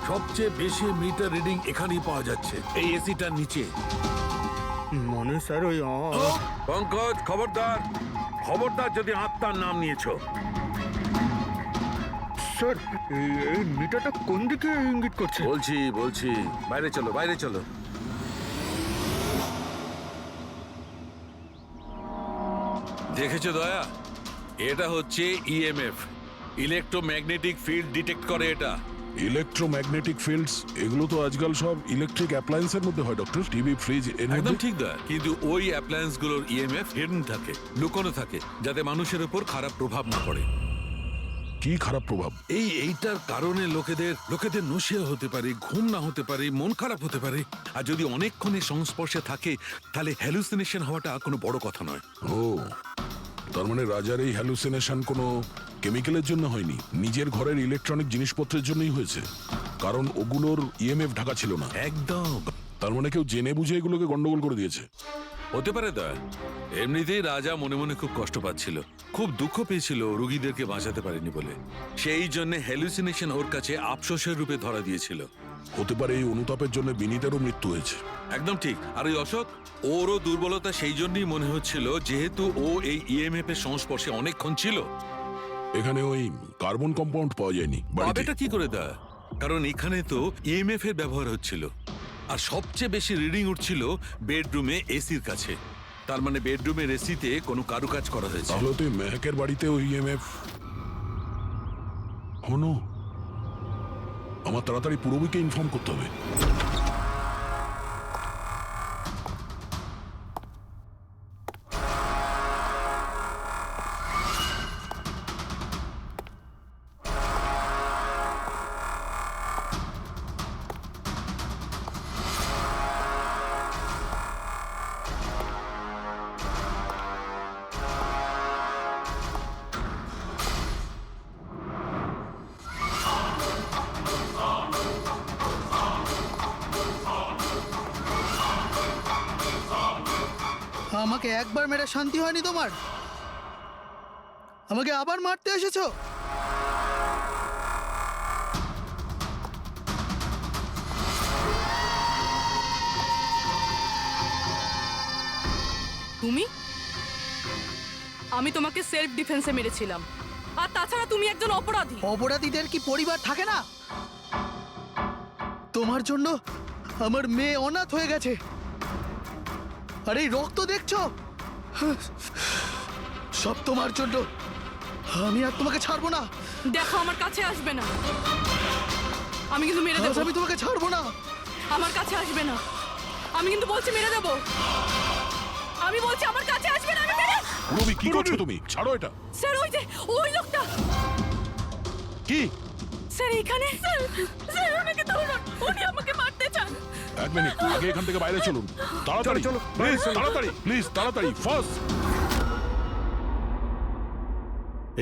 সবচেয়ে বেশি meter reading এখানেই পাওয়া যাচ্ছে, এই এসিটার নিচে। মানে স্যার ওই পঙ্কজ, খবরদার খবরদার যদি আত্মার নাম নিয়েছো। স্যার এই মিটারটা কোন দিকে ইঙ্গিত করছে? বলছি বাইরে চলো, বাইরে চলো। দেখেছো দয়া, এটা হচ্ছে ইএমএফ, ইলেকট্রোম্যাগনেটিক ফিল্ড ডিটেক্ট করে এটা। ইলেকট্রোম্যাগনেটিক ফিল্ডস, এগুলো তো আজকাল সব ইলেকট্রিক অ্যাপ্লায়েন্সের মধ্যে হয় ডক্টর, টিভি, ফ্রিজ এর একদম মধ্যে। ঠিক দয়া, কিন্তু ওই অ্যাপ্লায়েন্স গুলোর ইএমএফ হিডেন থাকে, লুকোনো থাকে, যাতে মানুষের উপর খারাপ প্রভাব না পড়ে। কি খারাপ প্রভাব? এইটার কারণে লোকেদের নশিয়া হতে পারে, ঘুম না হতে পারে, মন খারাপ হতে পারে। আর যদি অনেকক্ষণে সংস্পর্শে থাকে তাহলে হ্যালুসিনেশন হওয়াটা কোনো বড় কথা নয়। ও, তার মানে রাজার এই হ্যালুসিনেশন কোনো কেমিক্যালের জন্য হয়নি, নিজের ঘরের ইলেকট্রনিক জিনিসপত্রের জন্যই হয়েছে, কারণ ওগুলোর ইএমএফ ঢাকা ছিল না। একদম। তার মানে কেউ জেনে বুঝে এগুলোকে গন্ডগোল করে দিয়েছে। হতে পারে দয়া, এমনিতেই রাজা মনে মনে খুব কষ্ট পাচ্ছিল, খুব দুঃখ পেয়েছিল রোগীদেরকে বাঁচাতে পারেনি বলে, সেই জন্য হ্যালুসিনেশন ওর কাছে আফসোসের রূপে ধরা দিয়েছিল। হতে পারে এই অনুতাপের জন্য বিনীতেরও মৃত্যু হয়েছে। একদম ঠিক। আর ওই অশোক, ওরও দুর্বলতা সেই জন্যই মনে হচ্ছিল, যেহেতু ও এই ইএমএফ এর সংস্পর্শে অনেকক্ষণ ছিল। এখানে ওই কার্বন কম্পাউন্ড পাওয়া যায়নি বাড়িতে। পাবেটা কি করে দয়া, কারণ এখানে তো ইএমএফ এর ব্যবহার হচ্ছিল, আর সবচেয়ে বেশি রিডিং উঠছিল বেডরুমে এসির কাছে। তার মানে বেডরুমের এসিতে কোনো কারুকাজ করা হয়েছে। তাহলে তো মেহেকের বাড়িতে ওই ইএমএফ হনো। আমার তাড়াতাড়ি পূরবীকে ইনফর্ম করতে হবে। আমাকে একবার মেরে শান্তি হয়নি তোমার? আমাকে আবার মারতে এসেছো? তুমি? আমি তোমাকে সেলফ ডিফেন্সে মেরেছিলাম, আর তাছাড়া তুমি একজন অপরাধী। অপরাধীদের কি পরিবার থাকে না? তোমার জন্য আমার মেয়ে অনাথ হয়ে গেছে, আর এই রক্ত দেখছো, সব তোমার জন্য। আমি আর তোমাকে ছাড়বো না। দেখো, আমার কাছে আসবে না, আমি কিন্তু মেরে দেবো। আমি তোমাকে ছাড়বো না। আমার কাছে আসবে না, আমি কিন্তু বলছি মেরে দেবো। আমি বলছি আমার কাছে আসবে না, আমি মেরে। পূরবী, কি করছো তুমি? ছাড়ো এটা। স্যার, ওই লোকটা। কি? স্যার এখানে। স্যার ওনাকে ধরুন, উনি আমাকে মারতে চান। এক মিনিট, আগে এখান থেকে বাইরে চলুন, তাড়াতাড়ি চলো, প্লিজ তাড়াতাড়ি, প্লিজ তাড়াতাড়ি, ফার্স্ট।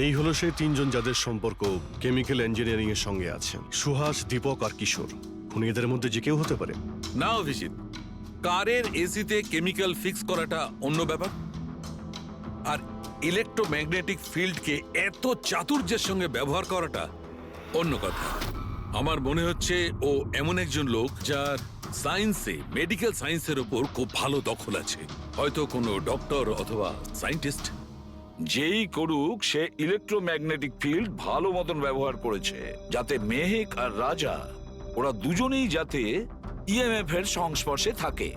এই হলো সেই তিনজন যাদের সম্পর্ক কেমিক্যাল ইঞ্জিনিয়ারিং এর সঙ্গে আছে, সুহাস, দীপক আর কিশোর। খুনি এদের মধ্যে যে কেউ হতে পারে। না অভিজিৎ, কারের এসিতে কেমিক্যাল ফিক্স করাটা অন্য ব্যাপার, আর ইলেকট্রোম্যাগনেটিক ফিল্ডকে এত চাতুর্যের সঙ্গে ব্যবহার করাটা অন্য কথা। আমার মনে হচ্ছে ও এমন একজন লোক যার সায়েন্সে, মেডিকেল সায়েন্সের উপর খুব ভালো দখল আছে, হয়তো কোনো ডক্টর অথবা সায়েন্টিস্ট। যেই করুক, সে ইলেকট্রোম্যাগনেটিক ফিল্ড ভালো মতন ব্যবহার করেছে, যাতে মেহেক আর রাজা ওরা দুজনেই যাতে ইএমএফ এর সংস্পর্শে থাকে।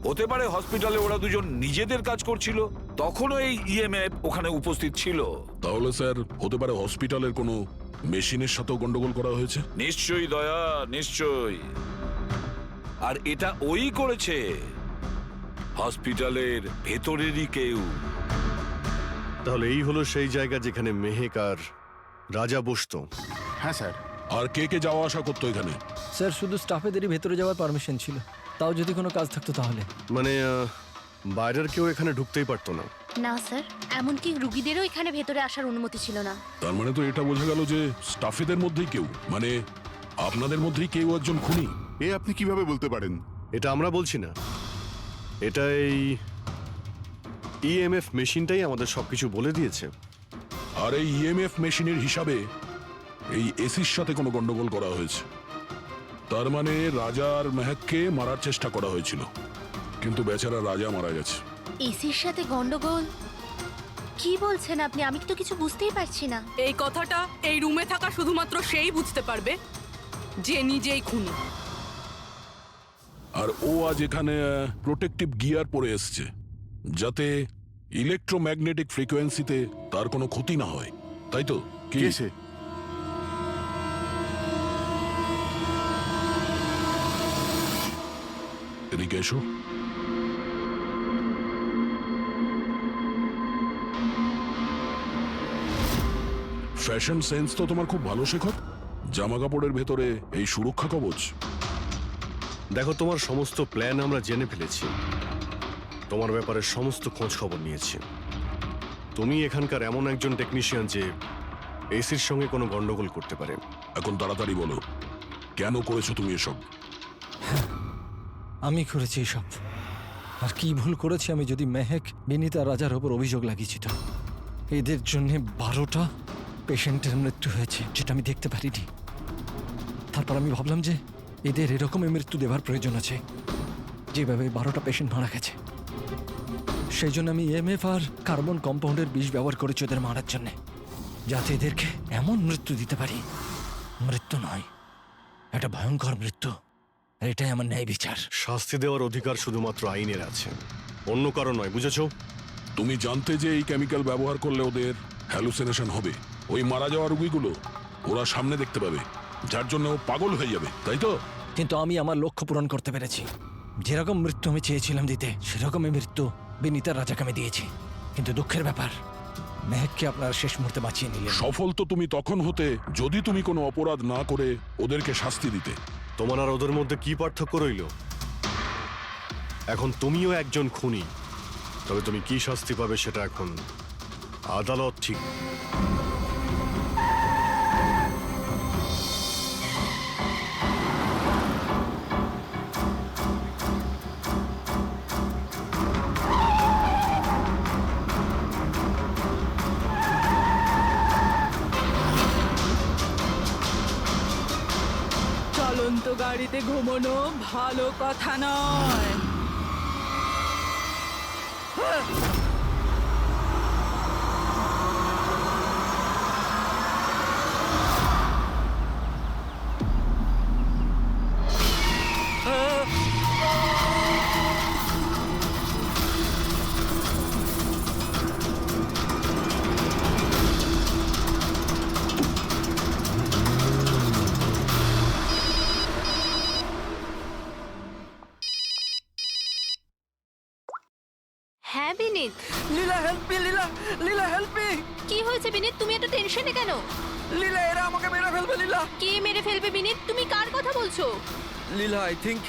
হতে পারে হসপিটালে ওরা দুজন নিজেদের কাজ করছিল, তখনও এই ইএমএফ ওখানে উপস্থিত ছিল। তাহলে স্যার হতে পারে হসপিটালের কোনো মেশিনের সাথেও গন্ডগোল করা হয়েছে। নিশ্চয়ই দয়া, নিশ্চয়ই। আর এটা ওই করেছে, হসপিটালের ভেতরেরই কেউ। তাহলে এই হলো সেই জায়গা যেখানে মেহেক আর রাজা বসতো। হ্যাঁ স্যার। আর কে কে যাওয়া আসা করতো এখানে? স্যার শুধু স্টাফেদেরই ভেতরে যাওয়ার পারমিশন ছিল, তাও যদি কোনো কাজ থাকতো তাহলে। মানে বাইরের কেউ এখানে ঢুকতেই পারতো না। না স্যার, এমনকি রুগীদেরও এখানে ভেতরে আসার অনুমতি ছিল না। তার মানে তো এটা বোঝা গেল যে স্টাফেদের মধ্যেই কেউ, মানে আপনাদের মধ্যেই কেউ একজন খুনি। এ আপনি কিভাবে বলতে পারেন? এটা আমরা বলছি না, এটা এই ইএমএফ মেশিনটাই আমাদের সবকিছু বলে দিয়েছে। আর এই ইএমএফ মেশিনের হিসাবে এই এসির সাথে কোনো গন্ডগোল করা হয়েছে। তার মানে রাজা আর মেহেককে মারার চেষ্টা করা হয়েছিল, কিন্তু বেচারা রাজা মারা গেছে। এসির সাথে গন্ডগোল? কি বলছেন আপনি? আমি তো কিছু বুঝতেই পারছি না। এই কথাটা এই রুমে থাকা শুধুমাত্র সেই বুঝতে পারবে যে নিজেই খুনি। আর ও আজ এখানে প্রোটেক্টিভ গিয়ার পরে এসছে, যাতে ইলেকট্রোম্যাগনেটিক ফ্রিকোয়েন্সিতে তার কোনো ক্ষতি না হয়, তাই তো? কি কেসে এদিকে এসো। ফ্যাশন সেন্স তো তোমার খুব ভালো, শেখর। জামা কাপড়ের ভেতরে এই সুরক্ষা কবচ। দেখো, তোমার সমস্ত প্ল্যান আমরা জেনে ফেলেছি, তোমার ব্যাপারে সমস্ত খোঁজ খবর নিয়েছি। তুমি এখানকার এমন একজন টেকনিশিয়ান যে এসির সঙ্গে কোনো গন্ডগোল করতে পারে। এখন তাড়াতাড়ি বলো, কেন করেছো তুমি এসব? আমি করেছি এসব। আর কি ভুল করেছি আমি যদি মেহেক, বিনীতা, রাজার ওপর অভিযোগ লাগিয়েছি তো? এদের জন্য 12টা পেশেন্টের মৃত্যু হয়েছে, যেটা আমি দেখতে পারিনি। তারপর আমি ভাবলাম যে এদের এরকমই মৃত্যু দেওয়ার প্রয়োজন আছে, যেভাবে 12টা পেশেন্ট মারা গেছে। সেই জন্য আমি EMF আর কার্বন কম্পাউন্ডের বিষ ব্যবহার করেছি ওদের মারার জন্যে, যাতে এদেরকে এমন মৃত্যু দিতে পারি, মৃত্যু নয়, একটা ভয়ঙ্কর মৃত্যু। আর এটাই আমার ন্যায় বিচার। শাস্তি দেওয়ার অধিকার শুধুমাত্র আইনের আছে, অন্য কারো নয়, বুঝেছো? তুমি জানতে যে এই কেমিক্যাল ব্যবহার করলে ওদের হ্যালুসিনেশন হবে। ওই মারা যাওয়া রোগীগুলো ওরা সামনে দেখতে পাবে, যার জন্য ও পাগল হয়ে যাবে, তাই তো? কিন্তু আমি আমার লক্ষ্য পূরণ করতে পেরেছি। যেরকম মৃত্যু আমি চেয়েছিলাম দিতে, সেরকমই মৃত্যু বিনীতা রাজাকে আমি দিয়েছি। কিন্তু দুঃখের ব্যাপার, মেহেককে আপনারা শেষ মুহূর্তে বাঁচিয়ে নিলেন। সফল তো তুমি তখন হতে যদি তুমি কোনো অপরাধ না করে ওদেরকে শাস্তি দিতে। তোমার আর ওদের মধ্যে কি পার্থক্য রইল? এখন তুমিও একজন খুনি, তবে তুমি কি শাস্তি পাবে সেটা এখন আদালত ঠিক। চলন্ত গাড়িতে ঘুমানো ভালো কথা নয়। হ্যাঁ বিনীত, লীলা হেল্প মি, লীলা লীলা হেল্প মি। কি হয়েছে বিনীত? তুমি এত টেনশনে কেন? লীলা, এরা আমাকে মেরে ফেলবে। লীলা, কে মেরে ফেলবে বিনীত? তুমি কার কথা বলছো? লীলা, আই থিংক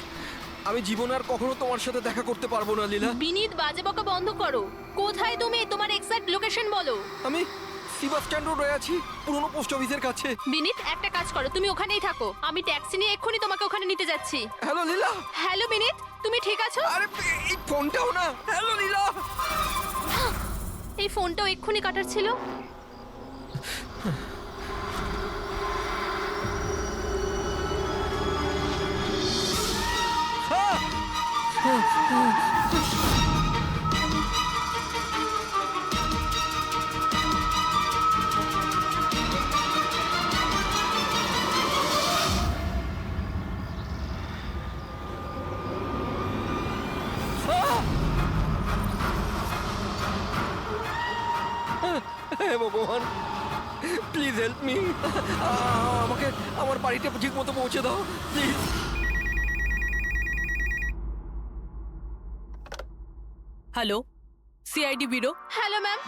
আমি জীবনে আর কখনো তোমার সাথে দেখা করতে পারবো না। লীলা, বিনীত, বাজে বকা বন্ধ করো। কোথায় তুমি? তোমার এক্সাক্ট লোকেশন বলো। আমি বাস স্ট্যান্ড রোডে আছি, পুরনো পোস্ট অফিসের কাছে। বিনীত, একটা কাজ করো, তুমি ওখানেই থাকো, আমি ট্যাক্সি নিয়ে এক্ষুনি তোমাকে ওখানে নিতে যাচ্ছি। হ্যালো লীলা। হ্যালো বিনীত, তুমি ঠিক আছো? আরে এই ফোনটাও না। হ্যালো লীলা। এই ফোনটাও এক্ষুনি কাটার ছিল। হে ভগবান, প্লিজ হেল্প মি। আমাকে আমার বাড়িতে ঠিক মতো পৌঁছে দাও please. Hello, CID bureau. Hello ma'am.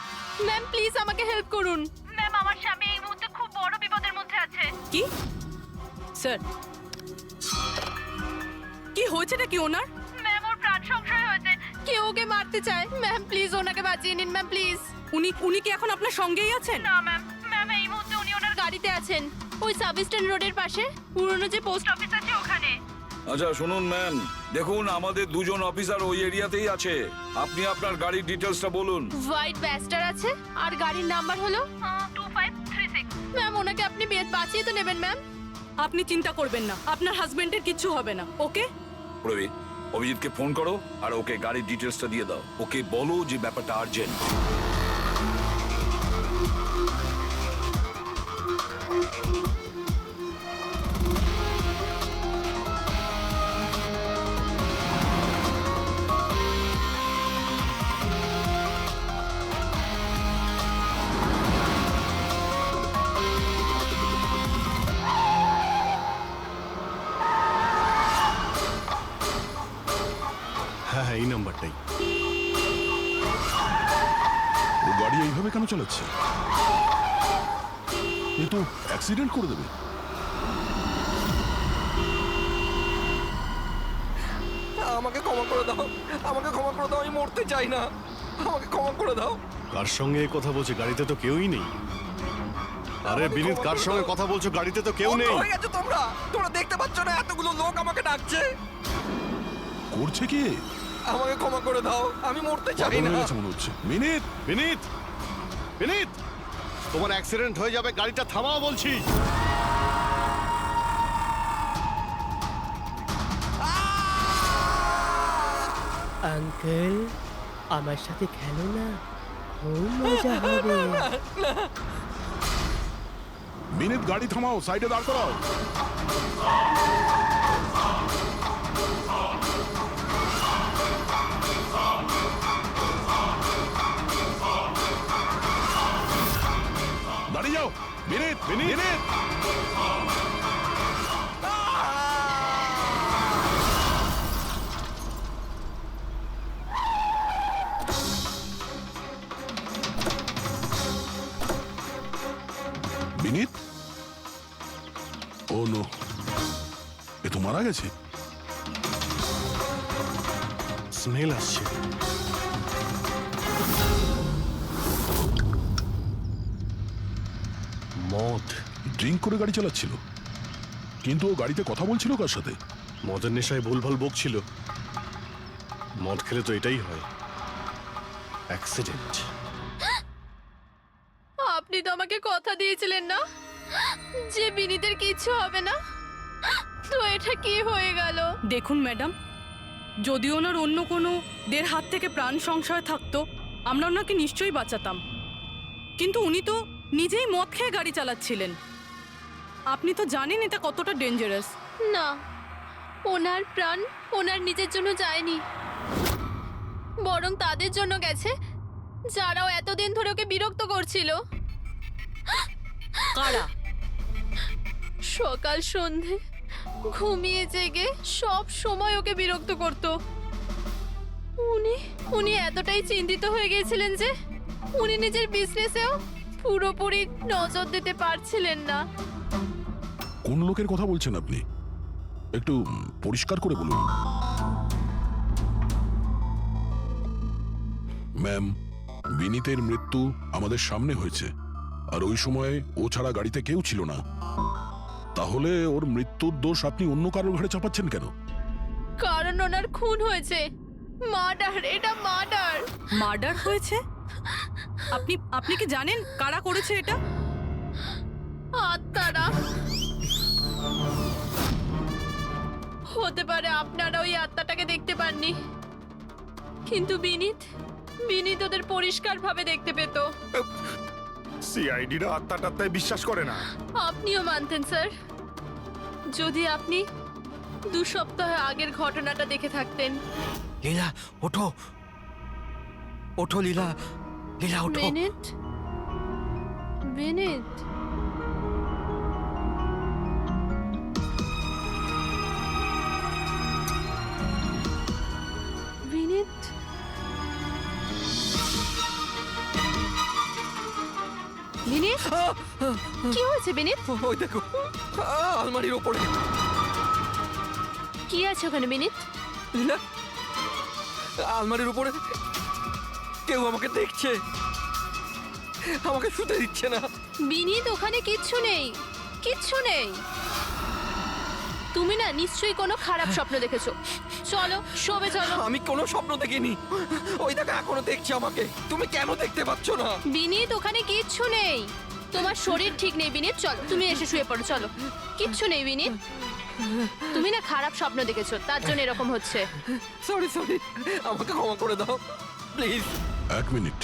Ma'am please আমাকে হেল্প করুন। ম্যাম, আমার স্বামী এই মুহূর্তে খুব বড় বিপদের মধ্যে আছে। কি স্যার, কি হয়েছেটা কি ওনার? ম্যাম, ওর প্রাণ সংশয় হয়েছে, কেউ ওকে মারতে চায়। ম্যাম প্লিজ ওনাকে বাঁচিয়ে নিন ম্যাম, প্লিজ। উনি কি এখন আপনার সঙ্গেই আছেন? না ম্যাম, ম্যাম এই মুহূর্তে উনি ওনার গাড়িতে আছেন, ওই সাব স্ট্যান্ড রোডের পাশে পুরনো যে পোস্ট অফিস আছে ওখানে। আচ্ছা শুনুন ম্যাম, দেখুন আমাদের দুজন অফিসার ওই এরিয়াতেই আছে। আপনি আপনার গাড়ির ডিটেলসটা বলুন। হোয়াইট ব্যাস্টার আছে আর গাড়ির নাম্বার হলো 2536। ম্যাম ওনাকে আপনি বাঁচিয়ে তো নেবেন ম্যাম। আপনি চিন্তা করবেন না, আপনার হাজবেন্ডের কিচ্ছু হবে না, ওকে? প্রবীর, অভিজিৎকে ফোন করো আর ওকে গাড়ির ডিটেলসটা দিয়ে দাও। ওকে বলো যে ব্যাপারটা আর্জেন্ট। হ্যাঁ হ্যাঁ, এই নাম্বারটাই। ও গাড়ি এইভাবে কেন চালাচ্ছে? এ তো অ্যাক্সিডেন্ট করে দেবে। আমাকে ক্ষমা করে দাও, আমাকে ক্ষমা করে দাও, আমি মরতে চাই না, আমাকে ক্ষমা করে দাও। কার সঙ্গে এই কথা বলছে? গাড়িতে তো কেউই নেই। আরে বিনীত, কার সঙ্গে কথা বলছো? গাড়িতে তো কেউ নেই। অন্ধ হয়ে গেছো তোমরা, তোমরা দেখতে পাচ্ছ না এতগুলো লোক আমাকে ডাকছে? করছে কি? আমাকে ক্ষমা করে দাও, আমি মরতে চাই পাগল না। হয়ে গেছে মনে হচ্ছে। মিনিট বিনীত, বিনীত, তোমার অ্যাক্সিডেন্ট হয়ে যাবে, গাড়িটা থামাও বলছি। আঙ্কেল, আমার সাথে খেলো না, খুব মজা হবে। মিনিট, গাড়ি থামাও, সাইডে দাঁড় করাও। দাঁড়িয়ে যাও। Minute, minute. Binit, oh no, এ তো মারা গেছে। স্মেল আসছে। মদ। ড্রিঙ্ক করে গাড়ি চালাচ্ছিল, কিন্তু ও গাড়িতে কথা বলছিল কার সাথে? মদের নেশায় ভুলভাল বকছিল। মদ খেলে তো এটাই হয়, অ্যাক্সিডেন্ট। আপনি তো আমাকে কথা দিয়েছিলেন না যে বিনীতের কিচ্ছু হবে না, তো এটা কি হয়ে গেল? দেখুন ম্যাডাম, যদি ওনার অন্য কোনো দের হাত থেকে প্রাণ সংশয় থাকতো, আমরা ওনাকে নিশ্চয়ই বাঁচাতাম, কিন্তু উনি তো নিজেই মদ খেয়ে গাড়ি চালাচ্ছিলেন। আপনি তো জানেন এটা কতটা ডেঞ্জারাস। না, ওনার প্রাণ ওনার নিজের জন্য যায়নি, বরং তাদের জন্য গেছে যারাও এতদিন ধরে ওকে বিরক্ত করছিল। কারা? সকাল সন্ধে ঘুমিয়ে জেগে সব সময় ওকে বিরক্ত করত। উনি এতটাই চিন্তিত হয়ে গিয়েছিলেন যে উনি নিজের বিজনেসেও পুরোপুরি নজর দিতে পারছিলেন না। কোন লোকের কথা বলছেন আপনি? একটু পরিষ্কার করে বলুন। ম্যাম, বিনীতের মৃত্যু আমাদের সামনে হয়েছে, আর ওই সময় ও ছাড়া গাড়িতে কেউ ছিল না। তাহলে ওর মৃত্যুর দোষ আপনি অন্য কারোর ঘাড়ে চাপাচ্ছেন কেন? কারণ ওনার খুন হয়েছে, মার্ডার, এটা মার্ডার। মার্ডার হয়েছে? আপনি কি জানেন কারা করেছে এটা? আত্মারা। হতে পারে আপনারা ওই আত্মাটাকে দেখতে পাননি, কিন্তু বিনীত ওদের পরিষ্কারভাবে দেখতে পেত। সিআইডিরা আত্মাটাত্মায় বিশ্বাস করে না। আপনিও মানতেন স্যার, যদি আপনি 2 সপ্তাহ আগের ঘটনাটা দেখে থাকতেন। লীলা, ওঠো, ওঠো লীলা, লীলা ওঠো। বিনীত, বিনীত, বিনীত, বিনীত, কি হয়েছে বিনীত? ওই দেখো, আলমারির ওপরে। কি আছে ওখানে বিনীত? লীলা, আলমারির উপরে কেউ আমাকে দেখছে, আমাকে শুতে দিচ্ছে না। বিনীত, ওখানে কিচ্ছু নেই, কিচ্ছু নেই। তুমি না নিশ্চয়ই কোনো খারাপ স্বপ্ন দেখেছো। চলো, শোবে চলো। আমি কোনো স্বপ্ন দেখিনি, ওই দেখো এখনো দেখছে আমাকে। তুমি কেন দেখতে পাচ্ছ না? বিনীত, ওখানে কিচ্ছু নেই। তোমার শরীর ঠিক নেই বিনীত, চলো তুমি এসে শুয়ে পড়ো, চলো। কিচ্ছু নেই বিনীত, তুমি না খারাপ স্বপ্ন দেখেছো, তার জন্য এরকম হচ্ছে। সরি সরি, আমাকে ক্ষমা করে দাও প্লিজ। এক মিনিট,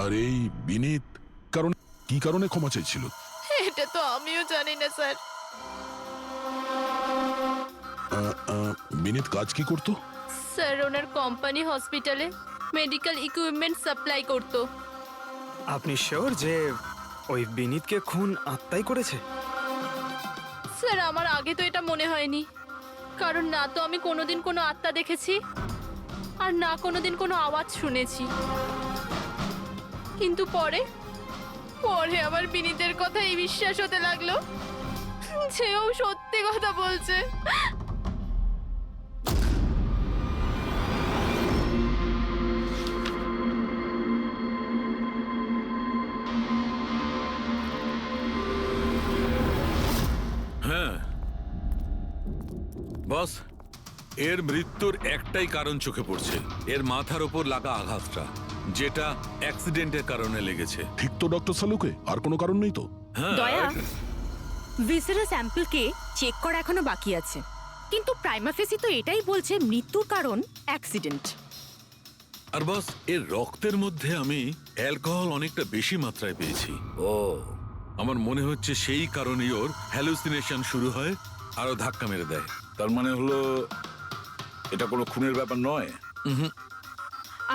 আর এই বিনীত কি কারণে ক্ষমা চাইছিল? এটা তো আমিও জানি না স্যার। বিনীত কাজ কি করতো? স্যার ওনার কোম্পানি হসপিটালে মেডিকেল ইকুইপমেন্ট সাপ্লাই করতো। আপনি শিওর যে ওই বিনীতকে খুন আত্মাই করেছে? স্যার আমার আগে তো এটা মনে হয়নি, কারণ না তো আমি কোনোদিন কোনো আত্মা দেখেছি আর না কোনোদিন কোনো আওয়াজ শুনেছি। কিন্তু পরে পরে আমার বিনীতের কথাই বিশ্বাস হতে লাগলো যেও সত্যি কথা বলছে। হ্যাঁ বস, এর মৃত্যুর একটাই কারণ চোখে পড়ছে, এর মাথার ওপর লাগা আঘাতটা, যেটা অ্যাক্সিডেন্টের কারণে লেগেছে। ঠিক তো ডক্টর সালুকে? আর কোনো কারণ নেই তো? হ্যাঁ, দয়া, ভিসেরাল স্যাম্পলকে চেক করা এখনো বাকি আছে, কিন্তু প্রাইমা ফেসি তো এটাই বলছে মৃত্যুর কারণ অ্যাক্সিডেন্ট। আর বস, এর রক্তের মধ্যে আমি অ্যালকোহল অনেকটা বেশি মাত্রায় পেয়েছি। ও, আমার মনে হচ্ছে সেই কারণেই ওর হ্যালুসিনেশন শুরু হয় আর ও ধাক্কা মেরে দেয়। তার মানে হলো এটা কোনো খুনের ব্যাপার নয়।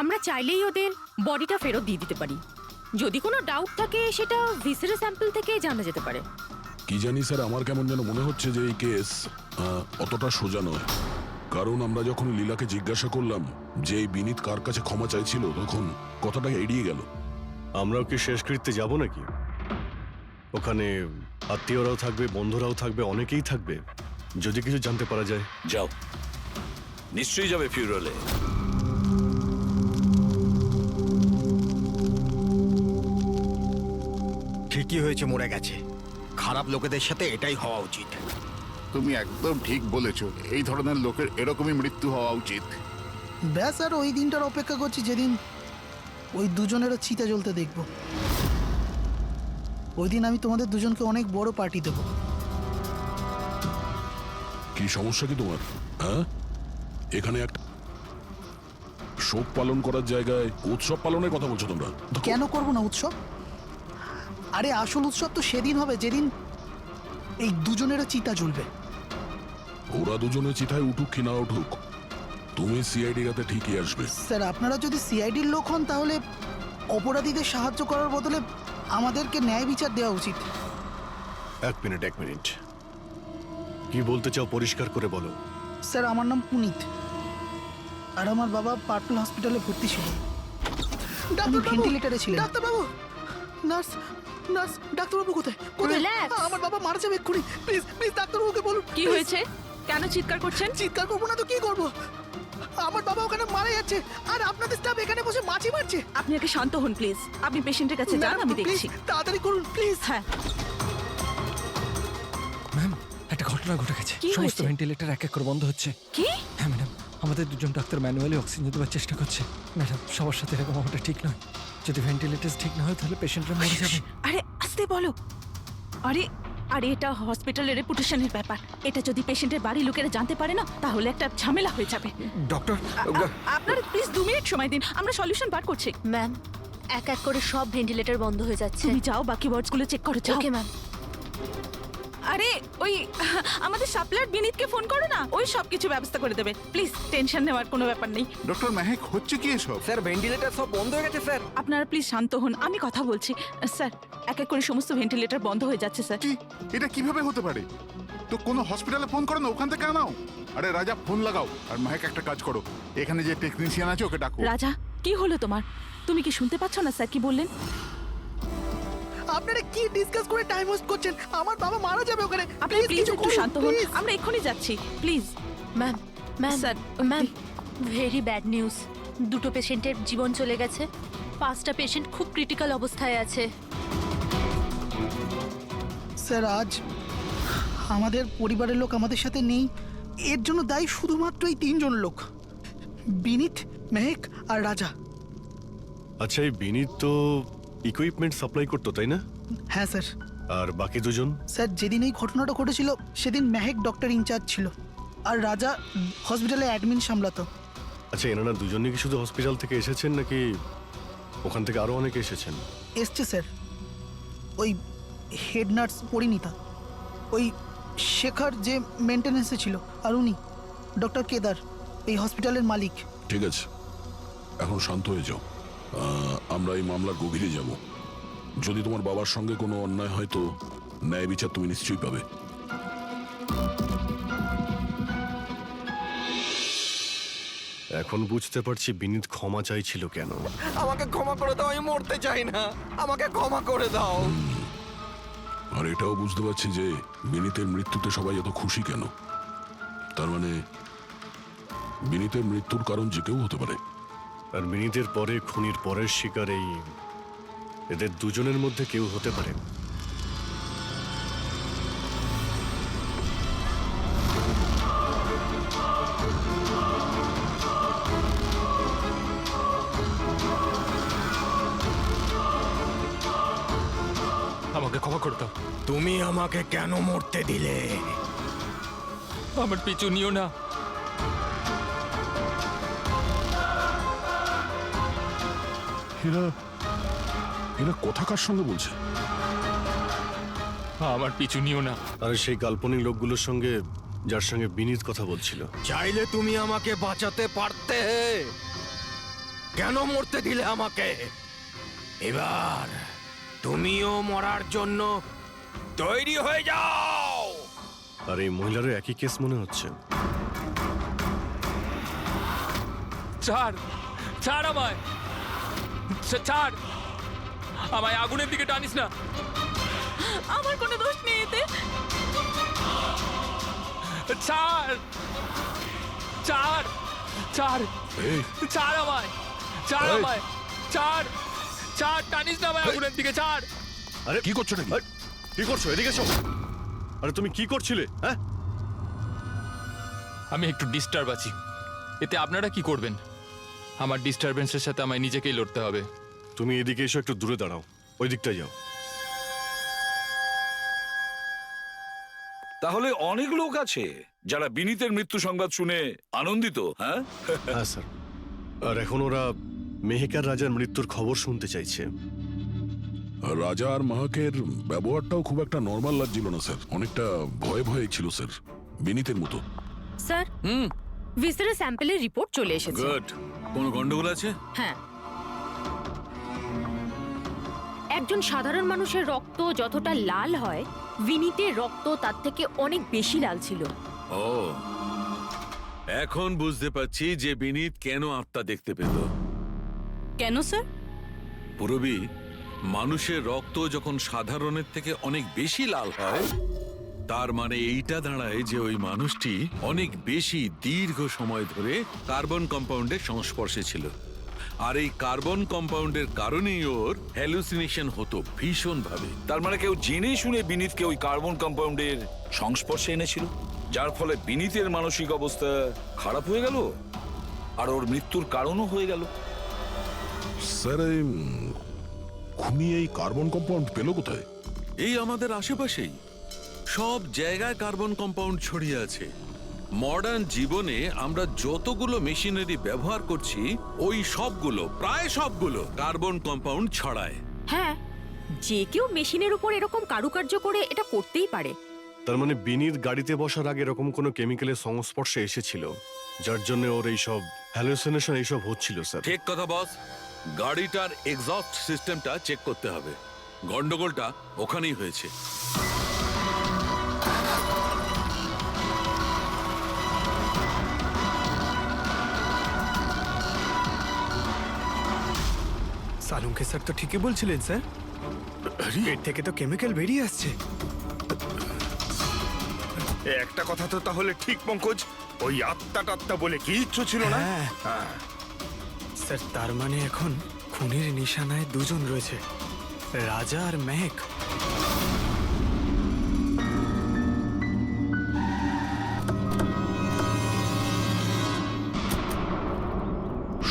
আমরা চাইলেই ওদের বডিটা ফেরত দিয়ে দিতে পারি। যদি কোনো ডাউট থাকে সেটা ভিসেরাল স্যাম্পল থেকে জানা যেতে পারে। কি জানি স্যার, আমার কেমন যেন মনে হচ্ছে যে এই কেস অতটা সোজা নয়। কারণ আমরা যখন লীলাকে জিজ্ঞাসা করলাম যে এই বিনীত কার কাছে ক্ষমা চাইছিল, তখন কথাটা এড়িয়ে গেল। আমরাও কি শেষকৃত্যে যাব নাকি? ওখানে আত্মীয়রাও থাকবে, বন্ধুরাও থাকবে, অনেকেই থাকবে। যদি কিছু জানতে পারা যায়। যাও, নিশ্চয়ই যাবে ফিউরালে। ঠিকই হয়েছে, মরে গেছে। খারাপ লোকেদের সাথে এটাই হওয়া উচিত। তুমি একদম ঠিক বলেছো, এই ধরনের লোকের এরকমই মৃত্যু হওয়া উচিত। ব্যাস, আর ওই দিনটার অপেক্ষা করছি যেদিন ওই দুজনেরও চিতা জ্বলতে দেখব। ওই দিন আমি তোমাদের দুজনকে অনেক বড় পার্টি দেবো। কি সমস্যা কি তোমার? হ্যাঁ, এখানে একটা শোক পালন করার জায়গায় উৎসব পালনের কথা বলছো তোমরা? কেন করবো না উৎসব? আরে আসল উৎসব তো সেদিন হবে যেদিন এই দুজনেরও চিতা জ্বলবে। ওরা দুজনে চিতায় উঠুক কি না উঠুক, তুমি সিআইডি রাতে ঠিকই আসবে। স্যার, আপনারা যদি সিআইডির লোক হন তাহলে অপরাধীদের সাহায্য করার বদলে আমাদেরকে ন্যায় বিচার দেওয়া উচিত। এক মিনিট, কি বলতে চাও পরিষ্কার করে বলো। স্যার, আমার নাম পুনিত, আর আমার বাবা পার্পল হসপিটালে ভর্তি ছিল। ভেন্টিলেটরে ছিলেন। ডাক্তারবাবু, নার্স, ডাক্তারবাবু কোথায়? আমার বাবা মারা যাবে এক্ষুনি। প্লিজ প্লিজ ডাক্তারবাবুকে বলুন। কি হয়েছে? কেন চিৎকার করছেন? চিৎকার করবো না তো কি করবো? আমার বাবা ওখানে মারা যাচ্ছে আর আপনাদের স্টাফ এখানে বসে মাছি মারছে। আপনি আগে শান্ত হন প্লিজ। আপনি পেশেন্টের কাছে যান, আমি দেখছি। তাড়াতাড়ি করুন প্লিজ। হ্যাঁ, ম্যাম, একটা ঘটনা ঘটে গেছে। কি সমস্ত হয়েছে? ভেন্টিলেটর এক এক করে বন্ধ হচ্ছে। কি? হ্যাঁ ম্যাডাম, আমাদের দুজন ডাক্তার ম্যানুয়ালি অক্সিজেন দেওয়ার চেষ্টা করছে। ম্যাডাম, সবার সাথে এরকম হওয়াটা ঠিক নয়। যদি ভেন্টিলেটর ঠিক না হয় তাহলে পেশেন্টরা মরে যাবে। আরে আস্তে বলো। আরে আরে এটা হসপিটালের রেপুটেশনের ব্যাপার। এটা যদি পেশেন্টের বাড়ি লোকেরা জানতে পারে না তাহলে একটা ঝামেলা হয়ে যাবে। ডক্টর, আপনারা প্লিজ 2 মিনিট সময় দিন, আমরা সলিউশন বার করছি। ম্যাম, এক এক করে সব ভেন্টিলেটর বন্ধ হয়ে যাচ্ছে। তুমি যাও বাকি ওয়ার্ডসগুলো চেক করো, যাও। Okay ma'am. আরে ওই আমাদের সাপ্লায়ার বিনীতকে ফোন করো না, ওই সব কিছু ব্যবস্থা করে দেবে। প্লিজ টেনশন নেওয়ার কোনো ব্যাপার নেই। ডক্টর মেহেক, হচ্ছে কি এসব? স্যার ভেন্টিলেটর সব বন্ধ হয়ে গেছে স্যার। আপনারা প্লিজ শান্ত হন, আমি কথা বলছি। স্যার, এক এক করে সমস্ত ভেন্টিলেটর বন্ধ হয়ে যাচ্ছে স্যার। কি, এটা কিভাবে হতে পারে? তো কোনো হসপিটালে ফোন করো না, ওখান থেকে আনাও। আরে রাজা, ফোন লাগাও। আর মেহেক, একটা কাজ করো, এখানে যে টেকনিশিয়ান আছে ওকে ডাকো। রাজা, কি হলো তোমার? তুমি কি শুনতে পাচ্ছ না স্যার কি বললেন? আপনারা কি ডিসকাস করে টাইম ওয়েস্ট করছেন? আমার বাবা মারা যাবে ওখানে। আপনি প্লিজ একটু শান্ত হন, আমরা এক্ষুনি যাচ্ছি। Please ma'am, sir, ma'am, very bad news. দুটো পেশেন্টের জীবন চলে গেছে। 5টা পেশেন্ট খুব ক্রিটিক্যাল অবস্থায় আছে। স্যার, আজ আমাদের পরিবারের লোক আমাদের সাথে নেই। এর জন্য দায়ী শুধুমাত্র এই 3 জন লোক, বিনীত, মেহেক আর রাজা। আচ্ছা, এই বিনীত তো ইকুইপমেন্ট সাপ্লাই করতো, তাই না? হ্যাঁ স্যার। আর বাকি দুজন? স্যার, যেদিন এই ঘটনাটা ঘটেছিল সেদিন মেহেক ডক্টর ইনচার্জ ছিল, আর রাজা হসপিটালে অ্যাডমিন সামলাতো। আচ্ছা, এনারা দুজনই কি শুধু হসপিটাল থেকে এসেছেন নাকি ওখান থেকে আরো অনেকে এসেছেন? এসছে স্যার, ওই হেড নার্স পরিণীতা, ওই শেখর যে মেনটেন্যান্সে ছিল, আর উনি ডক্টর কেদার, এই হসপিটালের মালিক। ঠিক আছে, এখন শান্ত হয়ে যাও। আমরা এই মামলার গভীরে যাব। যদি তোমার বাবার সঙ্গে কোনো অন্যায় হয় তো ন্যায় বিচার তুমি নিশ্চয়ই পাবে। এখন বুঝতে পারছি বিনীত ক্ষমা চাইছিল কেন। আমাকে ক্ষমা করে দাও, আমি মরতে চাই না, আমাকে ক্ষমা করে দাও। আর এটাও বুঝতে পারছি যে বিনীতের মৃত্যুতে সবাই এত খুশি কেন। তার মানে বিনীতের মৃত্যুর কারণ যে কেউ হতে পারে। আর বিনীতের পরে খুনির পরের শিকার এই এদের দুজনের মধ্যে কেউ হতে পারে। আমাকে ক্ষমা করে দাও। তুমি আমাকে কেন মরতে দিলে? আমার পিছু নিও না। এরা এরা কোথাকার সঙ্গে বলছে? আমার পিছু নিও না। আর সেই কাল্পনিক লোকগুলোর সঙ্গে যার সঙ্গে বিনীত কথা বলছিল। চাইলে তুমি আমাকে বাঁচাতে পারতে, কেন মরতে দিলে আমাকে? এবার তুমিও মরার জন্য তৈরি হয়ে যাও। আর এই মহিলারও একই কেস মনে হচ্ছে। ছাড়, ছাড় আমায়, ছাড় আমায়, আগুনের দিকে টানিস না। আমার কোনো দোষ নেই এতে। ছাড়, ছাড়, ছাড়, এই, ছাড় আমায়, ছাড় এই। আমায়, ছাড়, ছাড়, টানিস না আমায় আগুনের দিকে, ছাড়। আরে কি করছো নাকি? আরে, কি করছো? এদিকে এসো। আরে তুমি কি করছিলে? হ্যাঁ, আমি একটু ডিস্টার্ব আছি, এতে আপনারা কি করবেন? আমার ডিস্টারবেন্সের সাথে আমায় নিজেকেই লড়তে হবে। তুমি এদিকে এসো, একটু দূরে দাঁড়াও, ওই দিকটায় যাও। তাহলে অনেক লোক আছে যারা বিনীতের মৃত্যু সংবাদ শুনে আনন্দিত। হ্যাঁ, হ্যাঁ স্যার। আর এখন ওরা মেহেকার রাজার মৃত্যুর খবর শুনতে চাইছে। রাজা আর মাহাকের ব্যবহারটাও খুব একটা নর্মাল লাগছিল না স্যার, অনেকটা ভয়ে ভয়ে ছিল স্যার, বিনীতের মতো। স্যার, ভিসারের স্যাম্পলের রিপোর্ট চলে এসেছে। গুড। কোনো গন্ডগোল আছে? হ্যাঁ, একজন সাধারণ মানুষের রক্ত যতটা লাল হয়, বিনীতের রক্ত তার থেকে অনেক বেশি লাল ছিল। ও, এখন বুঝতে পারছি যে বিনীত কেন আত্মা দেখতে পেল। কেন স্যার? পুরবী, মানুষের রক্ত যখন সাধারণের থেকে অনেক বেশি লাল হয়, তার মানে এইটা দাঁড়ায় যে ওই মানুষটি অনেক বেশি দীর্ঘ সময় ধরে কার্বন কম্পাউন্ডের সংস্পর্শে ছিল। আর এই কার্বন কম্পাউন্ডের কারণেই ওর হ্যালুসিনেশন হতো ভীষণ ভাবে। তার মানে কেউ জেনে শুনে বিনীতকে ওই কার্বন কম্পাউন্ডের সংস্পর্শে এনেছিল, যার ফলে বিনীতের মানসিক অবস্থা খারাপ হয়ে গেল আর ওর মৃত্যুর কারণও হয়ে গেল। স্যার, এই খুনি এই কার্বন কম্পাউন্ড পেল কোথায়? এই আমাদের আশেপাশেই সব জায়গায় কার্বন কম্পাউন্ড ছড়িয়ে আছে। মডার্ন জীবনে আমরা যতগুলো মেশিনারি ব্যবহার করছি, ওই সবগুলো, প্রায় সবগুলো কার্বন কম্পাউন্ড ছড়ায়। হ্যাঁ, যে কেউ মেশিনের উপর এরকম কারুকার্য করে এটা করতেই পারে। তার মানে বিনীত গাড়িতে বসার আগে এরকম কোনো কেমিক্যালের সংস্পর্শে এসেছিল, যার জন্য ওর এইসব হ্যালুসিনেশন এইসব হচ্ছিল। স্যার ঠিক কথা বস। গাড়িটার এক্সস্ট সিস্টেমটা চেক করতে হবে। গন্ডগোলটা ওখানেই হয়েছে। সালুঙ্কে স্যার তো ঠিকই বলছিলেন স্যার, পেট থেকে তো কেমিক্যাল বেরিয়ে আসছে। একটা কথা তো তাহলে ঠিক পঙ্কজ, ওই আত্মা টাত্মা বলে কিচ্ছু ছিল না। স্যার, তার মানে এখন খুনির নিশানায় দুজন রয়েছে, রাজা আর মেহেক।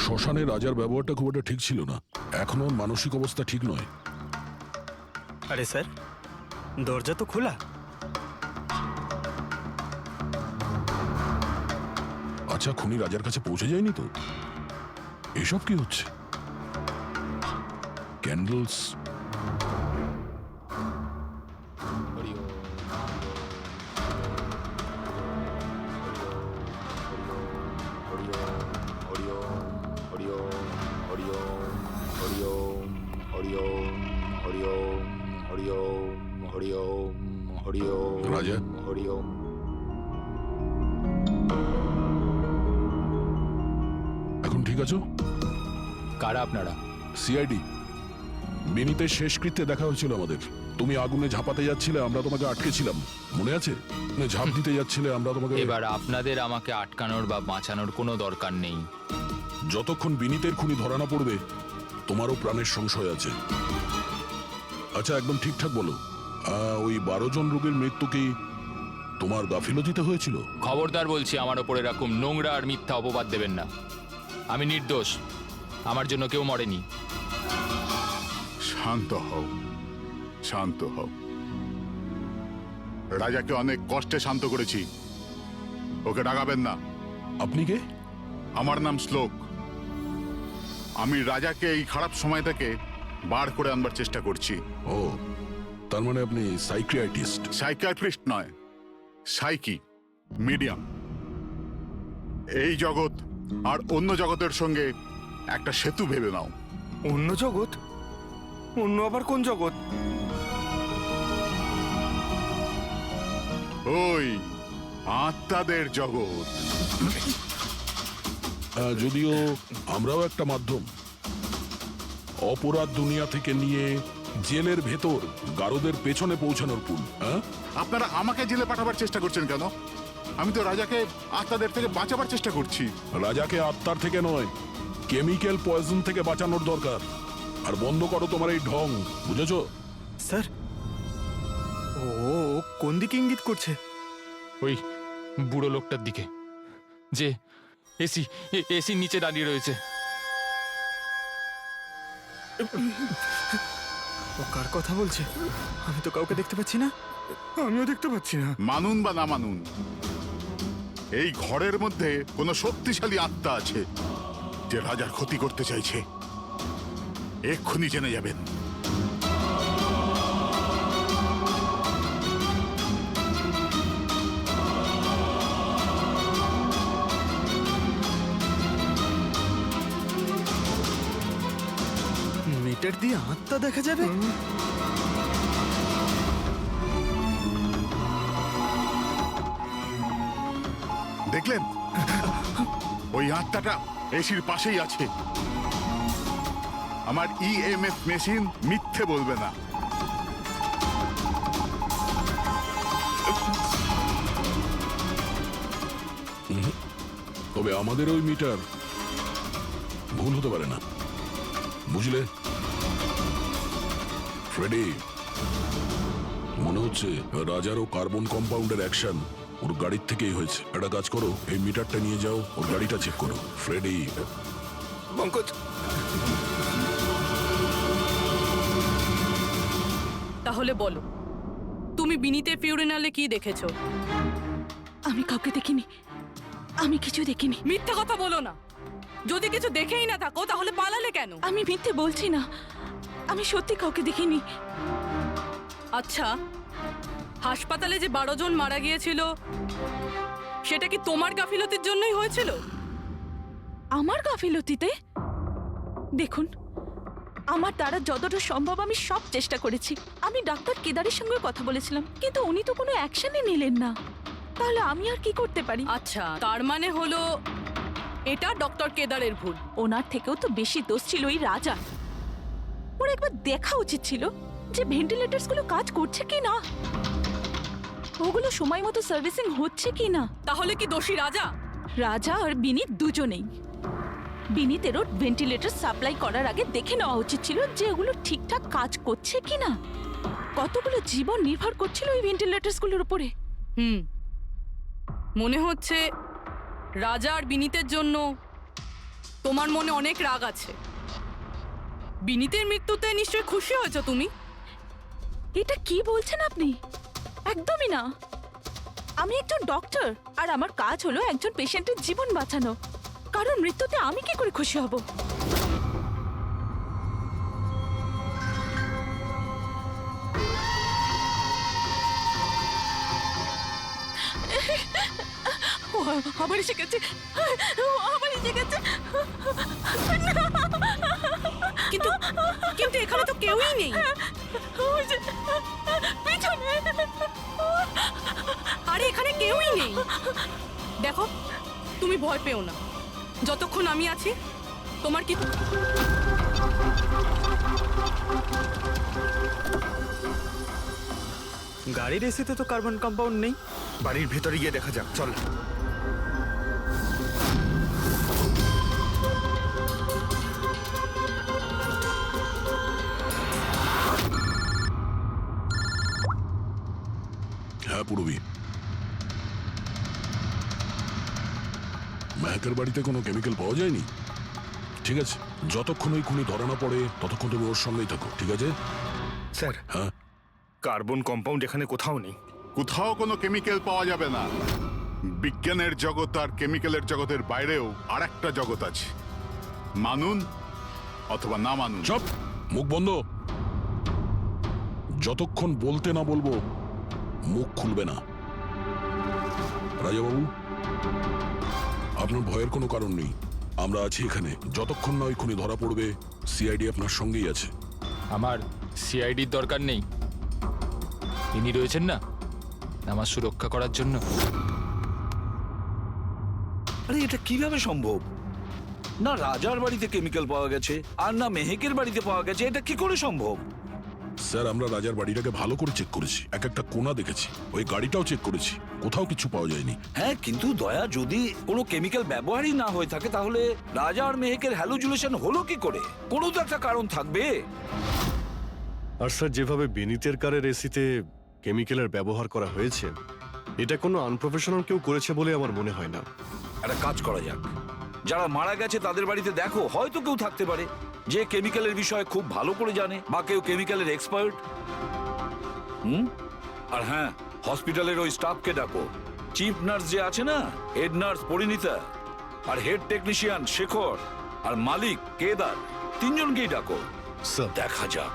শ্মশানে রাজার ব্যবহারটা খুব একটা ঠিক ছিল না, এখনো ওর মানসিক অবস্থা ঠিক নয়। আরে স্যার, দরজা তো খোলা। আচ্ছা, খুনি রাজার কাছে পৌঁছে যায়নি তো? এসব কি হচ্ছে? ক্যান্ডেলস। রাজা, এখন ঠিক আছো? কারা আপনারা? সিআইডি। বিনীতের শেষকৃত্যে দেখা হয়েছিল আমাদের। তুমি আগুনে ঝাঁপাতে যাচ্ছিলে, আমরা তোমাকে আটকেছিলাম, মনে আছে? ঝাঁপ দিতে যাচ্ছিলে, আমরা তোমাকে। এবার আপনাদের আমাকে আটকানোর বা বাঁচানোর কোনো দরকার নেই। যতক্ষণ বিনীতের খুনি ধরা না পড়বে, তোমারও প্রাণের সংশয় আছে। আচ্ছা, একদম ঠিকঠাক বলো, ওই 12 জন রোগীর মৃত্যু কি তোমার গাফিলতিতে হয়েছিল? খবরদার বলছি, আমার ওপর এরকম নোংরা আর মিথ্যা অপবাদ দেবেন না। আমি নির্দোষ, আমার জন্য কেউ মরেনি। শান্ত হও, শান্ত হও। রাজাকে অনেক কষ্টে শান্ত করেছি, ওকে ডাকাবেন না। আপনি কে? আমার নাম শ্লোক। আমি রাজাকে এই খারাপ সময় থেকে বার করে আনবার চেষ্টা করছি। ও, তার মানে আপনি সাইকিয়াট্রিস্ট? সাইকিয়াট্রিস্ট নয়, সাইকি, মিডিয়াম। এই জগৎ আর অন্য জগতের সঙ্গে একটা সেতু ভেবে নাও। অন্য জগৎ? অন্য আবার কোন জগৎ? ওই আত্মাদের জগৎ। যদিও আমরাও একটা মাধ্যম, অপরাধ দুনিয়া থেকে নিয়ে জেলের ভেতর গারদের পেছনে পৌঁছানোর পুল। আপনারা আমাকে জেলে পাঠাবার চেষ্টা করছেন কেন? আমি তো রাজাকে আত্মাদের থেকে বাঁচাবার চেষ্টা করছি। রাজাকে আত্মার থেকে নয়, কেমিক্যাল পয়জন থেকে বাঁচানোর দরকার। আর বন্ধ করো তোমার এই ঢং, বুঝেছো? স্যার, ও কোন দিকে ইঙ্গিত করছে? ওই বুড়ো লোকটার দিকে, যে এসির নিচে দাঁড়িয়ে রয়েছে। ও কার কথা বলছে? আমি তো কাউকে দেখতে পাচ্ছি না। আমিও দেখতে পাচ্ছি না। মানুন বা না মানুন, এই ঘরের মধ্যে কোনো শক্তিশালী আত্মা আছে যে রাজার ক্ষতি করতে চাইছে। এক্ষুনি জেনে যাবেন। মিটার দিয়ে আত্মা দেখা যাবে? দেখলেন, ওই আত্মাটা এসির পাশেই আছে। আমার ইএমএফ মেশিন মিথ্যে বলবে না। তবে আমাদের ওই মিটার ভুল হতে পারে না, বুঝলে? ফ্রেডি, মনে হচ্ছে রাজারও কার্বন কম্পাউন্ডের অ্যাকশন ওর গাড়ির থেকেই হয়েছে। একটা কাজ করো, এই মিটারটা নিয়ে যাও, ওর গাড়িটা চেক করো। ফ্রেডি। পঙ্কজ, তাহলে বলো, তুমি বিনীতের ফিউরিনালে কি দেখেছো? আমি কাউকে দেখিনি, আমি কিছু দেখিনি। মিথ্যা কথা বলো না। যদি কিছু দেখেই না থাকো তাহলে পালালে কেন? আমি মিথ্যে বলছি না, আমি সত্যি কাউকে দেখিনি। আচ্ছা, হাসপাতালে যে 12 জন মারা গিয়েছিল সেটা কি তোমার গাফিলতির জন্যই হয়েছিল? আমার গাফিলতিতে? দেখুন, আমার দ্বারা যতটা সম্ভব আমি সব চেষ্টা করেছি। আমি ডাক্তার কেদারের সঙ্গে কথা বলেছিলাম, কিন্তু উনি তো কোনো অ্যাকশনই নিলেন না। তাহলে আমি আর কি করতে পারি? আচ্ছা, তার মানে হলো এটা ডক্টর কেদারের ভুল। ওনার থেকেও তো বেশি দোষ ছিল ওই রাজা। ওর একবার দেখা উচিত ছিল যে ভেন্টিলেটরস গুলো কাজ করছে কি না, ওগুলো সময় মতো সার্ভিসিং হচ্ছে কি না। তাহলে কি দোষী রাজা? রাজা আর বিনীত দুজনেই। বিনীতেরও ভেন্টিলেটর সাপ্লাই করার আগে দেখে নেওয়া উচিত ছিল যে ওগুলো ঠিকঠাক কাজ করছে কি না। কতগুলো জীবন নির্ভর করছিল ওই ভেন্টিলেটরস গুলোর উপরে। মনে হচ্ছে রাজা আর বিনীতের জন্য তোমার মনে অনেক রাগ আছে। বিনীতের মৃত্যুতে নিশ্চয়ই খুশি হয়েছো তুমি? এটা কি বলছেন আপনি? একদমই না। আমি একজন ডক্টর, আর আমার কাজ হলো একজন পেশেন্টের জীবন বাঁচানো। কারণ মৃত্যুতে আমি কি করে খুশি হব? ও আবার এসে গেছে, আবার এসে গেছে। কিন্তু কিন্তু এখানে তো কেউই নেই। ওই যে, পিছনে। আরে এখানে কেউই নেই। দেখো, তুমি ভয় পেও না। যতক্ষণ আমি আছি তোমার কি গাড়ির এসিতে তো কার্বন কম্পাউন্ড নেই। বাড়ির ভেতরে গিয়ে দেখা যাক, চল। হ্যাঁ পূর্বী, মেহেকের বাড়িতে কোনো কেমিক্যাল পাওয়া যায়নি? ঠিক আছে, যতক্ষণ ওই খুনি ধরা না পড়ে ততক্ষণ তুমি ওর সঙ্গেই থাকো, ঠিক আছে? স্যার, হ্যাঁ, কার্বন কম্পাউন্ড এখানে কোথাও নেই। কোথাও কোনো কেমিক্যাল পাওয়া যাবে না। বিজ্ঞানের জগৎ আর কেমিক্যালের জগতের বাইরেও আর একটা জগৎ আছে, মানুন অথবা না মানুন। চুপ, মুখ বন্ধ। যতক্ষণ বলতে না বলবো মুখ খুলবে না। রাজাবাবু, আপনার ভয়ের কোনো কারণ নেই, আমরা আছি এখানে। যতক্ষণ না ওই খুনি ধরা পড়বে সিআইডি আপনার সঙ্গেই আছে। আমার সিআইডির দরকার নেই, ইনি রয়েছেন না আমার সুরক্ষা করার জন্য। আরে এটা কিভাবে সম্ভব? না রাজার বাড়িতে কেমিক্যাল পাওয়া গেছে আর না মেহেকের বাড়িতে পাওয়া গেছে, এটা কি করে সম্ভব? স্যার, আমরা রাজার বাড়িটাকে ভালো করে চেক করেছি, এক একটা কোণা দেখেছি, ওই গাড়িটাও চেক করেছি, কোথাও কিছু পাওয়া যায়নি। হ্যাঁ, কিন্তু দয়া, যদি কোনো কেমিক্যাল ব্যবহারই না হয়ে থাকে তাহলে রাজা আর মেহেকের হ্যালুজিনেশন হলো কি করে? কোনো তো একটা কারণ থাকবে। আর স্যার, যেভাবে বিনীতের কারের এসিতে কেমিক্যালের ব্যবহার করা হয়েছে, এটা কোনো আনপ্রফেশনাল কেউ করেছে বলে আমার মনে হয় না। একটা কাজ করা যাক, যারা মারা গেছে তাদের বাড়িতে দেখো, হয়তো কেউ থাকতে পারে যে কেমিক্যালের বিষয়ে খুব ভালো করে জানে, বা কেউ কেমিক্যালের এক্সপার্ট। আর হ্যাঁ, হসপিটালের ওই স্টাফকে ডাকো। চিফ নার্স যে আছে না, হেড নার্স পরিণীতা, আর হেড টেকনিশিয়ান শেখর, আর মালিক কেদার, তিনজনকেই ডাকো। দেখা যাক।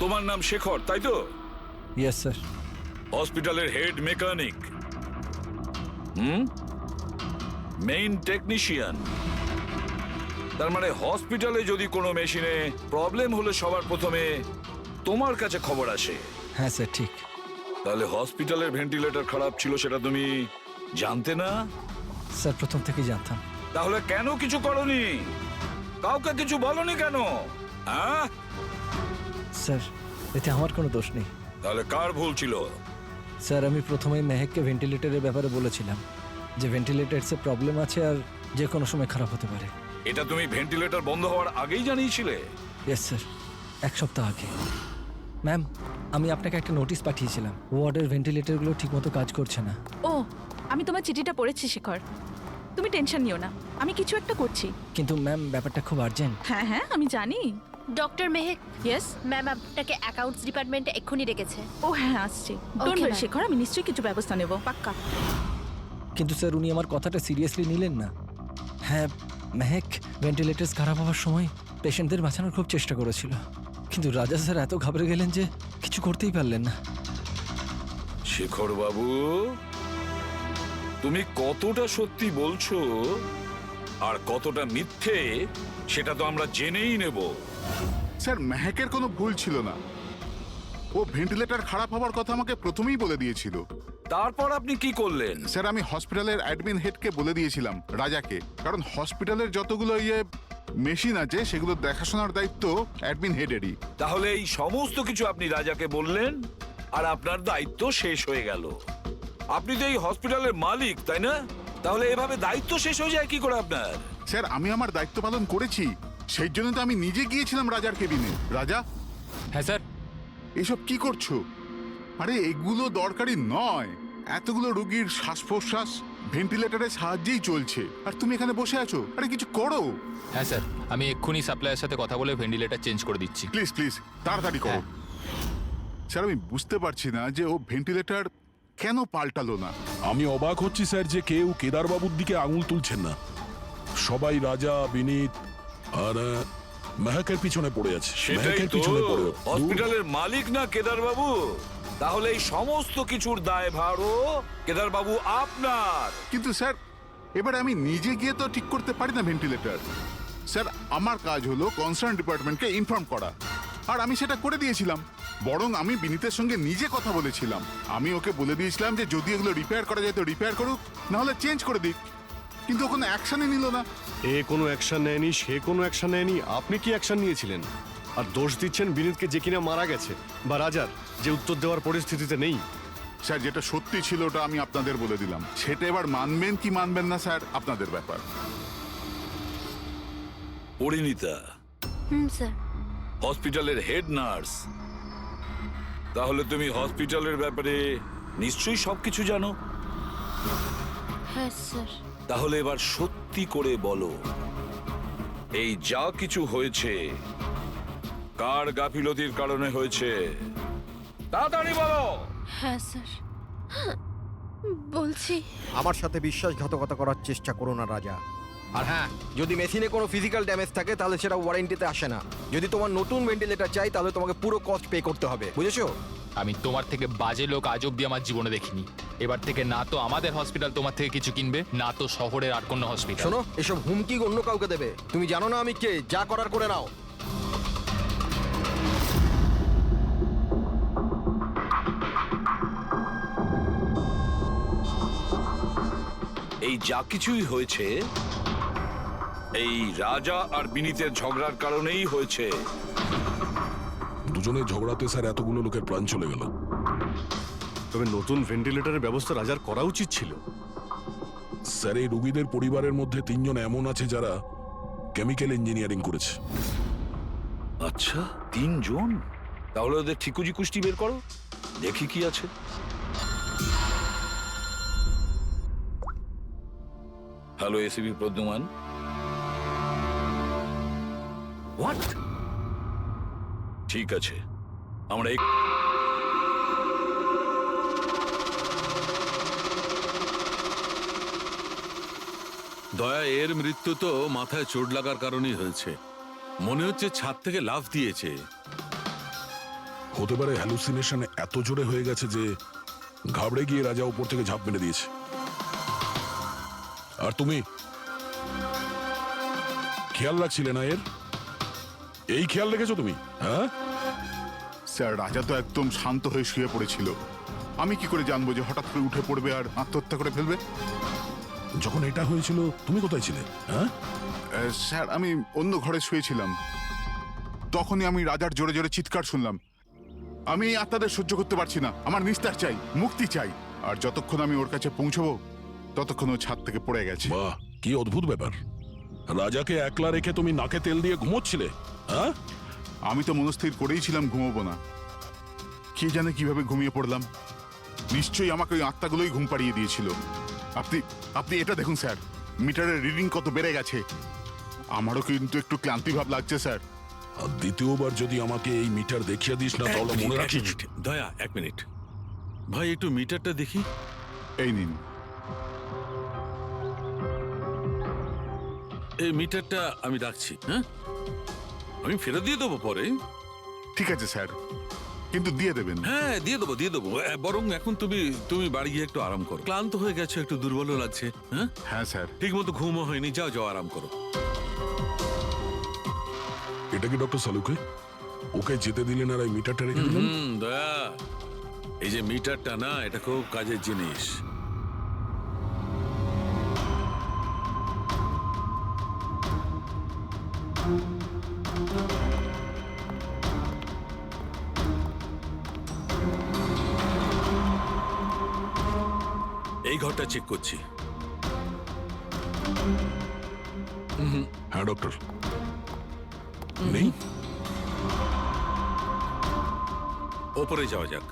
তোমার নাম শেখর, তাই তো? Yes sir. হসপিটালের হেড মেকানিক, মেইন টেকনিশিয়ান। তার মানে হসপিটালে যদি কোনো মেশিনে প্রবলেম হলে সবার প্রথমে তোমার কাছে খবর আসে। হ্যাঁ স্যার, ঠিক। তাহলে হসপিটালের ভেন্টিলেটর খারাপ ছিল সেটা তুমি জানতে না? স্যার, প্রথম থেকেই জানতাম। তাহলে কেন কিছু করনি? কাউকে কিছু বলনি কেন? হ্যাঁ স্যার, এতে আমার কোনো দোষ নেই। তাহলে কার ভুল ছিল? স্যার, আমি প্রথমেই মেহেককে ভেন্টিলেটরের ব্যাপারে বলেছিলাম যে ভেন্টিলেটরসে প্রবলেম আছে আর যে কোনো সময় খারাপ হতে পারে। এটা তুমি ভেন্টিলেটর বন্ধ হওয়ার আগেই জানিয়েছিলে? ইয়েস স্যার, এক সপ্তাহ আগে। ম্যাম, আমি আপনাকে একটা নোটিশ পাঠিয়েছিলাম, ওয়ার্ডের ভেন্টিলেটরগুলো ঠিকমতো কাজ করছে না। ও, আমি তোমার চিঠিটা পড়েছি শেখর, তুমি টেনশন নিও না, আমি কিছু একটা করছি। কিন্তু ম্যাম, ব্যাপারটা খুব আর্জেন্ট। হ্যাঁ হ্যাঁ, আমি জানি। ডক্টর মেহেক, ইয়েস ম্যাম আপনাকে অ্যাকাউন্টস ডিপার্টমেন্টে এক্ষুনি ডেকেছে। ও হ্যাঁ, আসছি। ডোন্ট ওয়ারি শেখর, আমি নিশ্চয়ই কিছু ব্যবস্থা নেব, পাক্কা। কিন্তু স্যার, উনি আমার কথাটা সিরিয়াসলি নিলেন না। হ্যাঁ, মেহেক ভেন্টিলেটরস খারাপ হওয়ার সময় পেশেন্টদের বাঁচানোর খুব চেষ্টা করেছিল, কিন্তু রাজা স্যার এত ঘাবড়ে গেলেন যে কিছু করতেই পারলেন না। শেখর বাবু, তুমি কতটা সত্যি বলছো আর কতটা মিথ্যে সেটা তো আমরা জেনেই নেব। স্যার, মেহেকের কোনো ভুল ছিল না, ও ভেন্টিলেটর খারাপ হওয়ার কথা আমাকে প্রথমেই বলে দিয়েছিল। তারপর আপনি কি করলেন? স্যার, আমি হসপিটালের অ্যাডমিন হেডকে বলে দিয়েছিলাম, রাজাকে, কারণ হসপিটালের যতগুলো মেশিন আছে সেগুলো দেখাশোনার দায়িত্ব অ্যাডমিন হেডেরই। তাহলে এই সমস্ত কিছু আপনি রাজাকে বললেন আর আপনার দায়িত্ব শেষ হয়ে গেল। আপনি তো এই হসপিটালের মালিক, তাই না? তাহলে এভাবে দায়িত্ব শেষ হয়ে যায় কি করে আপনার? স্যার, আমি আমার দায়িত্ব পালন করেছি, সেই জন্য তো আমি নিজে গিয়েছিলাম রাজার কেবিনে। রাজা। হ্যাঁ স্যার। এসব কি করছো? আরে এগুলো দরকারি নয়, এতগুলো রোগীর শ্বাস প্রশ্বাস ভেন্টিলেটরের সাহায্যেই চলছে, আর তুমি এখানে বসে আছো। আরে কিছু করো। হ্যাঁ স্যার, আমি এক্ষুনি সাপ্লাইয়ের সাথে কথা বলে ভেন্টিলেটর চেঞ্জ করে দিচ্ছি। প্লিজ প্লিজ তাড়াতাড়ি করো। স্যার আমি বুঝতে পারছি না যে ও ভেন্টিলেটর কেন পাল্টালো না। আমি অবাক হচ্ছি স্যার যে কেউ কেদারবাবুর দিকে আঙুল তুলছেন না। সবাই রাজা, বিনীত আর মেহকের পিছনে পড়ে আছে। সেটাই মেহকের তো, পিছনে পড়ে হসপিটালের মালিক না কেদার বাবু? তাহলে এই সমস্ত কিছুর দায়ভারও কেদার বাবু আপনার। কিন্তু স্যার এবার আমি নিজে গিয়ে তো ঠিক করতে পারি না ভেন্টিলেটর। স্যার আমার কাজ হলো কনসার্ন ডিপার্টমেন্টকে ইনফর্ম করা, আর আমি সেটা করে দিয়েছিলাম। বরং আমি বিনীতের সঙ্গে নিজে কথা বলেছিলাম। আমি ওকে বলে দিয়েছিলাম যে যদি এগুলো রিপেয়ার করা যায় তো রিপেয়ার করুক, না হলে চেঞ্জ করে দিক। কিন্তু ও কোনো অ্যাকশনই নিল না। এ কোনো অ্যাকশন নেয়নি, সে কোনো অ্যাকশন নেয়নি, আপনি কি অ্যাকশন নিয়েছিলেন? আর দোষ দিচ্ছেন বিনীতকে, যে কিনা মারা গেছে, বা রাজার, যে উত্তর দেওয়ার পরিস্থিতিতে নেই। স্যার যেটা সত্যি ছিল ওটা আমি আপনাদের বলে দিলাম, সেটা এবার মানবেন কি মানবেন না স্যার আপনাদের ব্যাপার। পরিণীতা স্যার। হসপিটালের হেড নার্স, তাহলে তুমি হসপিটালের ব্যাপারে নিশ্চয়ই সবকিছু জানো। হ্যাঁ স্যার। তাহলে এবার সত্যি করে বলো, এই যা কিছু হয়েছে কার গাফিলতির কারণে হয়েছে? তাড়াতাড়ি বলো। হ্যাঁ স্যার, বলছি। আমার সাথে বিশ্বাসঘাতকতা করার চেষ্টা করো না রাজা। আর হ্যাঁ, যদি মেশিনে কোনো ফিজিক্যাল ড্যামেজ থাকে তাহলে সেটা ওয়ারেন্টিতে আসে না। যদি তোমার নতুন ভেন্টিলেটর চাই তাহলে তোমাকে পুরো কস্ট পে করতে হবে, বুঝেছো? আমি তোমার থেকে বাজে লোক আজ অব্দি আমার জীবনে দেখিনি। এবার থেকে না তো আমাদের হসপিটাল তোমার থেকে কিছু কিনবে, না তো শহরের আর কোনো হসপিটাল। শোনো, এসব হুমকি অন্য কাউকে দেবে। তুমি জানো না আমি কে, যা করার করে নাও। এই যা কিছুই হয়েছে এই রাজা আর বিনীতের ঝগড়ার কারণেই হয়েছে। দুজনের ঝগড়াতে স্যার এতগুলো লোকের প্রাণ চলে গেল। তবে নতুন ভেন্টিলেটরের ব্যবস্থা রাজার করা উচিত ছিল। স্যার এই রোগীদের পরিবারের মধ্যে 3 জন এমন আছে যারা কেমিক্যাল ইঞ্জিনিয়ারিং করেছে। আচ্ছা 3 জন? তাহলে ওদের ঠিকুজি কুষ্টি বের করো, দেখি কি আছে। Hello ACP Pradyuman. হোয়াট? ঠিক আছে, আমরা দয়া, এর মৃত্যু তো মাথায় চোট লাগার কারণেই হয়েছে। মনে হচ্ছে ছাদ থেকে লাফ দিয়েছে। হতে পারে হ্যালুসিনেশন এত জোরে হয়ে গেছে যে ঘাবড়ে গিয়ে রাজা উপর থেকে ঝাঁপ মেরে দিয়েছে। আর তুমি খেয়াল রাখছিলে না এর? এই খেয়াল রেখেছো তুমি? হ্যাঁ স্যার রাজা তো একদম শান্ত হয়ে শুয়ে পড়েছিল। আমি কি করে জানবো যে হঠাৎ করে উঠে পড়বে আর আত্মহত্যা করে ফেলবে? যখন এটা হয়েছিল তুমি কোথায় ছিলে? হ্যাঁ স্যার আমি অন্য ঘরে শুয়েছিলাম। তখনই আমি রাজার জোরে জোরে চিৎকার শুনলাম। আমি এই আত্মাদের সহ্য করতে পারছি না, আমার নিস্তার চাই, মুক্তি চাই। আর যতক্ষণ আমি ওর কাছে পৌঁছবো ততক্ষণ ও ছাদ থেকে পড়ে গেছে। বাহ, কি অদ্ভুত ব্যাপার। রাজাকে একলা রেখে তুমি নাকে তেল দিয়ে ঘুমোচ্ছিলে? হ্যাঁ আমি তো মনস্থির করেই ছিলাম ঘুমোবো না। কে জানে কিভাবে ঘুমিয়ে পড়লাম। নিশ্চয়ই আমাকে ওই আত্মাগুলোই ঘুম পাড়িয়ে দিয়েছিল। আপনি আপনি এটা দেখুন স্যার, মিটারের রিডিং কত বেড়ে গেছে। আমারও কিন্তু একটু ক্লান্তি ভাব লাগছে স্যার। আর দ্বিতীয়বার যদি আমাকে এই মিটার দেখিয়ে দিস না তাহলে মনে রাখিস। দয়া 1 মিনিট ভাই, একটু মিটারটা দেখি। এই নিন। এই মিটারটা আমি রাখছি। হ্যাঁ, আমি ফেরত দিয়ে দেবো পরে। ঠিক আছে স্যার, কিন্তু দিয়ে দেবেন। হ্যাঁ দিয়ে দেবো দিয়ে দেবো। বরং এখন তুমি বাড়ি গিয়ে একটু আরাম করো। ক্লান্ত হয়ে গেছে, একটু দুর্বলও লাগছে। হ্যাঁ হ্যাঁ স্যার। ঠিক মতো ঘুমও হয়নি। যাও যাও আরাম করো। এটা কি ডক্টর সালুকে? ওকে যেতে দিলেন আর এই মিটারটা রেখে দিলেন? দয়া, এই যে মিটারটা না, এটা খুব কাজের জিনিস। এই ঘরটা চেক করছি। হ্যাঁ ডক্টর, নেই। ওপরে যাওয়া যাক।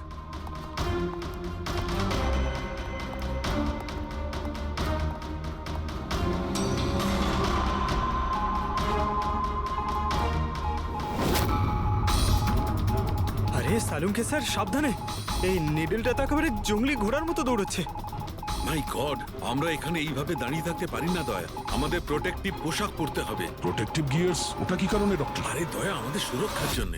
আরে সালুঙ্কে স্যার সাবধানে, এই নিডলটা তো একেবারে জঙ্গলি ঘোড়ার মতো দৌড়চ্ছে। মাই গড, আমরা এখানে এইভাবে দাঁড়িয়ে থাকতে পারি না দয়া, আমাদের প্রোটেক্টিভ পোশাক পরতে হবে। প্রোটেক্টিভ গিয়ার্স ওটা কি কারণে ডক্টর? আরে দয়া, আমাদের সুরক্ষার জন্য।